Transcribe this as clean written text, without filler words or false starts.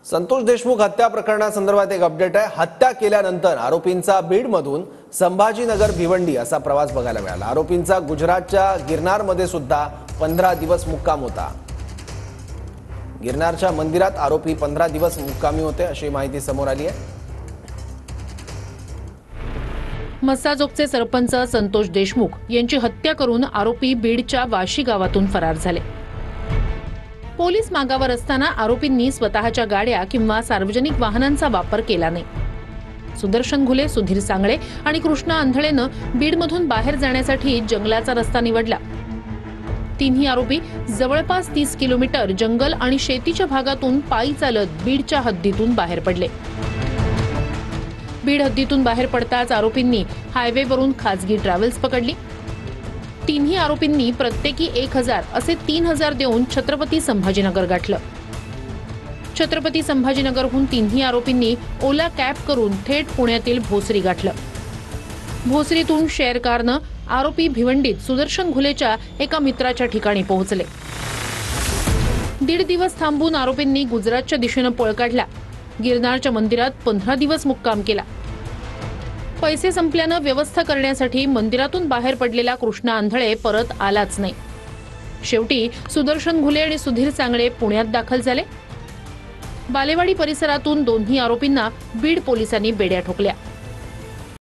संतोष देशमुख हत्या प्रकरणासंदर्भात एक अपडेट आहे। हत्या केल्यानंतर आरोपींचा बीडमधून संभाजीनगर भिवंडी असा प्रवास बघायला मिळाला। आरोपींचा गुजरातच्या गिरनारमध्ये सुद्धा 15 दिवस मुक्काम होता। गिरनारच्या मंदिरात आरोपी 15 दिवस मुक्कामी होते अशी माहिती समोर आली आहे। मस्साजोगचे सरपंच संतोष देशमुख यांची हत्या करून आरोपी बीडच्या वाशी गावातून फरार झाले। पोलीस मागावर असताना आरोपींनी स्वतःच्या गाड्या किंवा सार्वजनिक वाहनांचा वापर केला नाही। सुदर्शन घुले, सुधीर सांगळे आणि कृष्णा आंधळेनं बीडमधून बाहेर जाण्यासाठी जंगलाचा रस्ता निवडला। तिन्ही आरोपी जवळपास 30 किलोमीटर जंगल आणि शेतीच्या भागातून पायी चालत बीडच्या हद्दीतून बाहेर पडले। बीड हद्दीतून बाहेर पडताच आरोपींनी हायवेवरून खासगी ट्रॅव्हल्स पकडली। तिन्ही आरोपींनी प्रत्येकी 1000 असे 3000 देऊन छत्रपती संभाजीनगर गाठलं। छत्रपती संभाजीनगरहून तिन्ही आरोपींनी ओला कॅब करून थेट पुण्यातील भोसरी गाठलं। भोसरीतून शेअर कारनं आरोपी भिवंडीत सुदर्शन घुलेच्या एका मित्राच्या ठिकाणी पोहोचले। 1.5 दिवस थांबून आरोपींनी गुजरातच्या दिशेनं पळ काढला। गिरनारच्या मंदिरात 15 दिवस मुक्काम केला। पैसे संपल्यानं व्यवस्था करण्यासाठी मंदिरातून बाहेर पडलेला कृष्णा आंधळे परत आलाच नाही। शेवटी सुदर्शन घुले आणि सुधीर सांगळे पुण्यात दाखल झाले। बालेवाडी परिसरातून दोन्ही आरोपींना बीड पोलिसांनी बेड्या ठोकल्या।